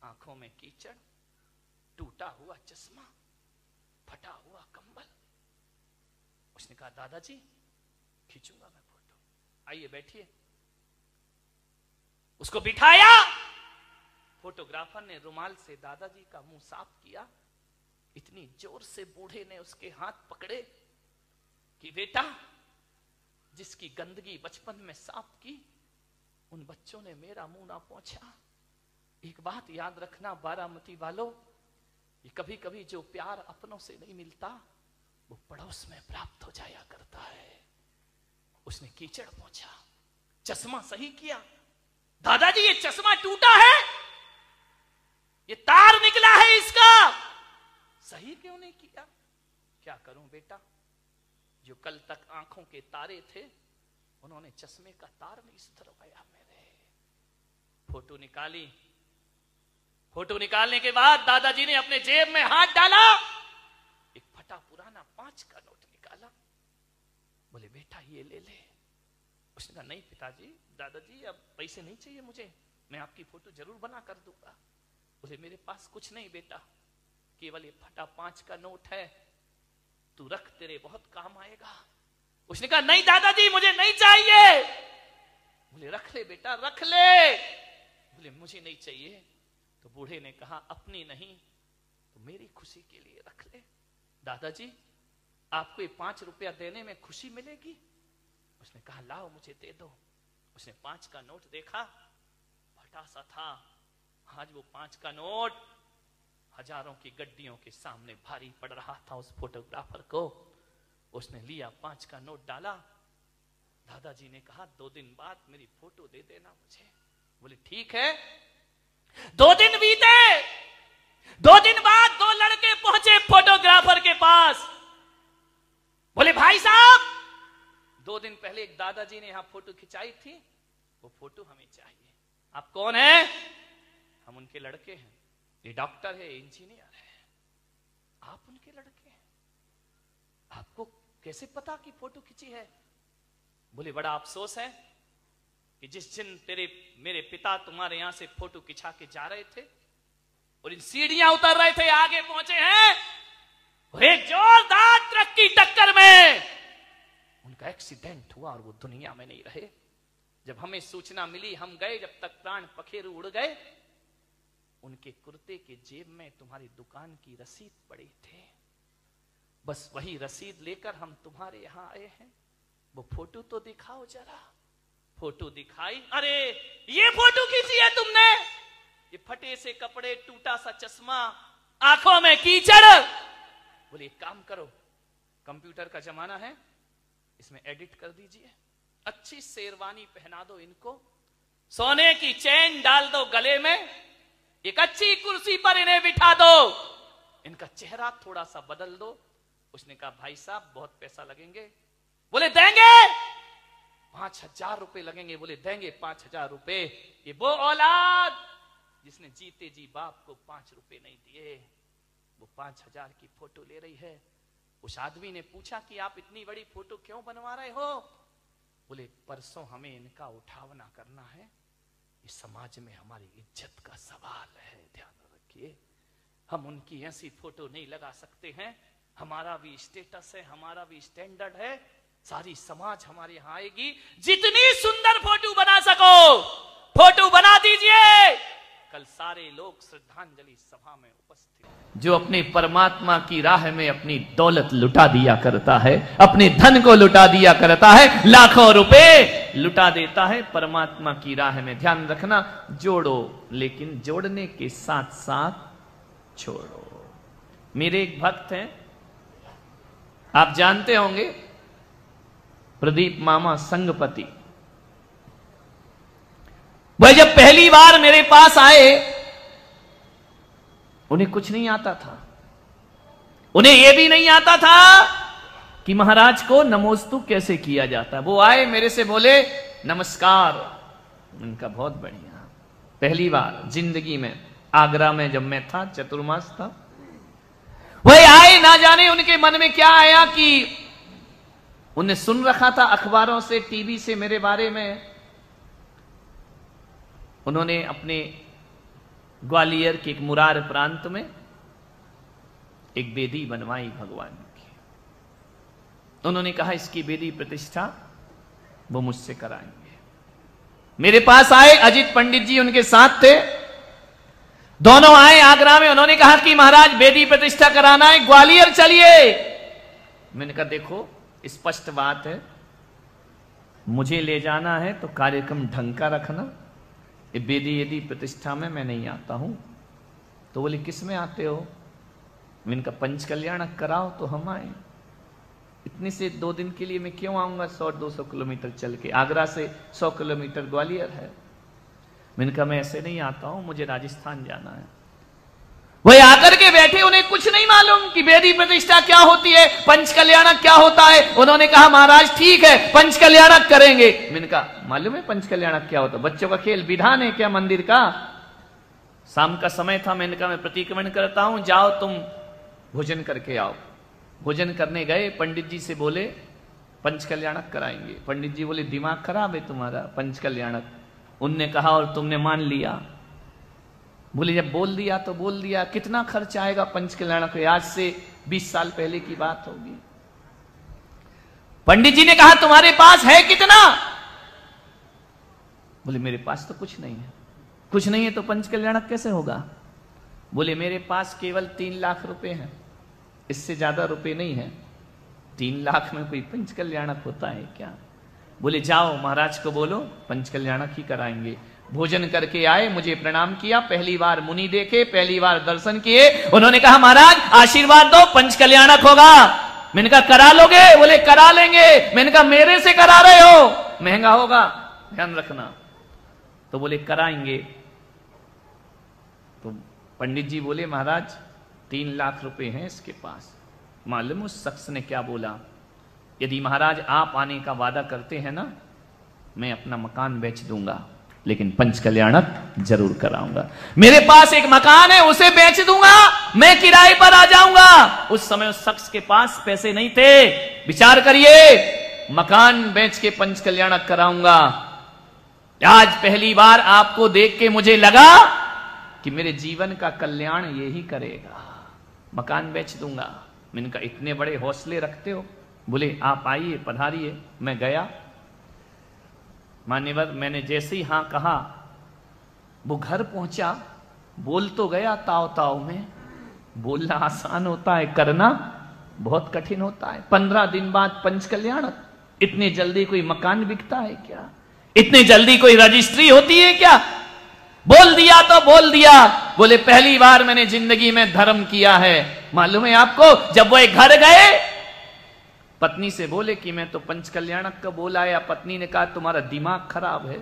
आंखों में कीचड़, टूटा हुआ चश्मा, फटा हुआ कंबल। उसने कहा दादाजी खींचूंगा मैं फोटो, आइए बैठिए। उसको बिठाया। फोटोग्राफर ने रुमाल से दादाजी का मुंह साफ किया। इतनी जोर से बूढ़े ने उसके हाथ पकड़े कि बेटा, जिसकी गंदगी बचपन में साफ की, उन बच्चों ने मेरा मुंह ना पोंछा। एक बात याद रखना बारामती वालों, ये कभी कभी जो प्यार अपनों से नहीं मिलता वो पड़ोस में प्राप्त हो जाया करता है। उसने कीचड़ पोंछा, चश्मा सही किया। दादाजी ये चश्मा टूटा है, ये तार निकला है इसका, सही क्यों नहीं किया? क्या करूं बेटा, जो कल तक आंखों के तारे थे उन्होंने चश्मे का तार नहीं सुधरवाया मेरे। फोटो निकाली। फोटो निकालने के बाद दादाजी ने अपने जेब में हाथ डाला, एक फटा पुराना 5 का नोट निकाला। बोले बेटा ये ले ले। उसने कहा नहीं पिताजी, दादाजी अब पैसे नहीं चाहिए मुझे, मैं आपकी फोटो जरूर बना कर दूंगा। बोले मेरे पास कुछ नहीं बेटा, केवल ये फटा 5 का नोट है, तू रख, तेरे बहुत काम आएगा। उसने कहा नहीं दादाजी मुझे नहीं चाहिए। बोले रख ले बेटा रख ले। बोले मुझे नहीं चाहिए। तो बूढ़े ने कहा अपनी नहीं तो मेरी खुशी के लिए रख ले। दादाजी आपको ये 5 रुपया देने में खुशी मिलेगी? उसने कहा लाओ मुझे दे दो। उसने 5 का नोट देखा, फटा सा था। आज वो 5 का नोट हजारों की गड्डियों के सामने भारी पड़ रहा था उस फोटोग्राफर को। उसने लिया 5 का नोट डाला। दादाजी ने कहा 2 दिन बाद मेरी फोटो दे देना मुझे। बोले ठीक है। 2 दिन बीते। 2 दिन बाद 2 लड़के पहुंचे फोटोग्राफर के पास। बोले भाई साहब 2 दिन पहले एक दादाजी ने यहां फोटो खिंचाई थी, वो फोटो हमें चाहिए। आप कौन है? हम उनके लड़के हैं। ये डॉक्टर है, इंजीनियर है। आप उनके लड़के हैं, आपको कैसे पता कि फोटो खिंची है? बोले बड़ा अफसोस है कि जिस दिन मेरे पिता तुम्हारे यहां से फोटो खिंचा के जा रहे थे और इन सीढ़ियां उतर रहे थे, आगे पहुंचे हैं, और एक जोरदार ट्रक की टक्कर में उनका एक्सीडेंट हुआ और वो दुनिया में नहीं रहे। जब हमें सूचना मिली हम गए, जब तक प्राण पखेरु उड़ गए, उनके कुर्ते के जेब में तुम्हारी दुकान की रसीद पड़ी थी। बस वही रसीद लेकर हम तुम्हारे यहां आए हैं। वो फोटो तो दिखाओ जरा। फोटो दिखाई। अरे ये फोटो खींची है तुमने? ये फटे से कपड़े, टूटा सा चश्मा, आंखों में कीचड़। बोले एक काम करो, कंप्यूटर का जमाना है, इसमें एडिट कर दीजिए, अच्छी शेरवानी पहना दो इनको, सोने की चेन डाल दो गले में, एक अच्छी कुर्सी पर इन्हें बिठा दो, इनका चेहरा थोड़ा सा बदल दो। उसने कहा भाई साहब बहुत पैसा लगेंगे। बोले देंगे। 5,000 रुपए लगेंगे। बोले देंगे 5,000 रुपए। ये वो औलाद जिसने जीते जी बाप को 5 रुपए नहीं दिए, वो 5,000 की फोटो ले रही है। उस आदमी ने पूछा कि आप इतनी बड़ी फोटो क्यों बनवा रहे हो? बोले परसों हमें इनका उठावना करना है, इस समाज में हमारी इज्जत का सवाल है, ध्यान रखिए। हम उनकी ऐसी फोटो नहीं लगा सकते हैं, हमारा भी स्टेटस है, हमारा भी स्टैंडर्ड है। सारी समाज हमारे यहाँ आएगी। जितनी सुंदर फोटो बना सको फोटो बना दीजिए। कल सारे लोग श्रद्धांजलि सभा में उपस्थित। जो अपने परमात्मा की राह में अपनी दौलत लुटा दिया करता है, अपने धन को लुटा दिया करता है, लाखों रुपए लुटा देता है परमात्मा की राह में। ध्यान रखना, जोड़ो लेकिन जोड़ने के साथ साथ छोड़ो। मेरे एक भक्त हैं, आप जानते होंगे, प्रदीप मामा संगपति। वह जब पहली बार मेरे पास आए, उन्हें कुछ नहीं आता था। उन्हें यह भी नहीं आता था कि महाराज को नमोस्तु कैसे किया जाता। वो आए मेरे से बोले नमस्कार। उनका बहुत बढ़िया। पहली बार जिंदगी में आगरा में जब मैं था, चतुर्मास था, वह आए, ना जाने उनके मन में क्या आया कि उन्हें सुन रखा था अखबारों से, टीवी से मेरे बारे में। उन्होंने अपने ग्वालियर के एक मुरार प्रांत में एक बेदी बनवाई भगवान की। उन्होंने कहा इसकी बेदी प्रतिष्ठा वो मुझसे कराएंगे। मेरे पास आए, अजित पंडित जी उनके साथ थे, दोनों आए आगरा में। उन्होंने कहा कि महाराज बेदी प्रतिष्ठा कराना है, ग्वालियर चलिए। मैंने कहा देखो स्पष्ट बात है, मुझे ले जाना है तो कार्यक्रम ढंग का रखना, ये बेदी यदि प्रतिष्ठा में मैं नहीं आता हूं। तो बोले किस में आते हो? मैंने कहा पंच कल्याणक कराओ तो हम आए। इतने से 2 दिन के लिए मैं क्यों आऊंगा 100-200 किलोमीटर चल के? आगरा से 100 किलोमीटर ग्वालियर है। मैंने कहा मैं ऐसे नहीं आता हूं, मुझे राजस्थान जाना है। वही आकर के बैठे, उन्हें कुछ नहीं मालूम कि बेदी प्रतिष्ठा क्या होती है, पंच कल्याणक क्या होता है। उन्होंने कहा महाराज ठीक है पंच कल्याणक करेंगे। मैंने कहा मालूम है पंच कल्याणक क्या होता है? बच्चों का खेल, विधान है क्या मंदिर का? शाम का समय था, मैंने कहा मैं प्रतिक्रमण करता हूं, जाओ तुम भोजन करके आओ। भोजन करने गए, पंडित जी से बोले पंच कल्याणक कराएंगे। पंडित जी बोले दिमाग खराब है तुम्हारा, पंच कल्याणक। उनने कहा और तुमने मान लिया? बोले जब बोल दिया तो बोल दिया। कितना खर्च आएगा पंच कल्याणक? आज से 20 साल पहले की बात होगी। पंडित जी ने कहा तुम्हारे पास है कितना? बोले मेरे पास तो कुछ नहीं है। कुछ नहीं है तो पंच कल्याणक कैसे होगा? बोले मेरे पास केवल 3 लाख रुपए हैं, इससे ज्यादा रुपए नहीं है। 3 लाख में कोई पंच कल्याणक होता है क्या? बोले जाओ महाराज को बोलो पंच कल्याणक ही कराएंगे। भोजन करके आए, मुझे प्रणाम किया, पहली बार मुनि देखे, पहली बार दर्शन किए। उन्होंने कहा महाराज आशीर्वाद दो, पंच कल्याणक होगा। मैंने कहा करा लोगे? बोले करा लेंगे। मैंने कहा मेरे से करा रहे हो, महंगा होगा, ध्यान रखना। तो बोले कराएंगे। तो पंडित जी बोले महाराज 3 लाख रुपए हैं इसके पास। मालूम उस शख्स ने क्या बोला? यदि महाराज आप आने का वादा करते हैं ना, मैं अपना मकान बेच दूंगा, लेकिन पंच कल्याणक जरूर कराऊंगा। मेरे पास एक मकान है, उसे बेच दूंगा, मैं किराए पर आ जाऊंगा। उस समय उस शख्स के पास पैसे नहीं थे। विचार करिए, मकान बेच के पंच कल्याणक कराऊंगा। आज पहली बार आपको देख के मुझे लगा कि मेरे जीवन का कल्याण यही करेगा, मकान बेच दूंगा। मैंने कहा इतने बड़े हौसले रखते हो? बोले आप आइए पधारिए। मैं गया, मान्यवर मैंने जैसे ही हां कहा, वो घर पहुंचा। बोल तो गया ताव ताव में, बोलना आसान होता है, करना बहुत कठिन होता है। 15 दिन बाद पंच कल्याणक। इतने जल्दी कोई मकान बिकता है क्या? इतने जल्दी कोई रजिस्ट्री होती है क्या? बोल दिया तो बोल दिया। बोले पहली बार मैंने जिंदगी में धर्म किया है। मालूम है आपको, जब वो एक घर गए, पत्नी से बोले कि मैं तो पंच कल्याणक का बोला, या पत्नी ने कहा तुम्हारा दिमाग खराब है,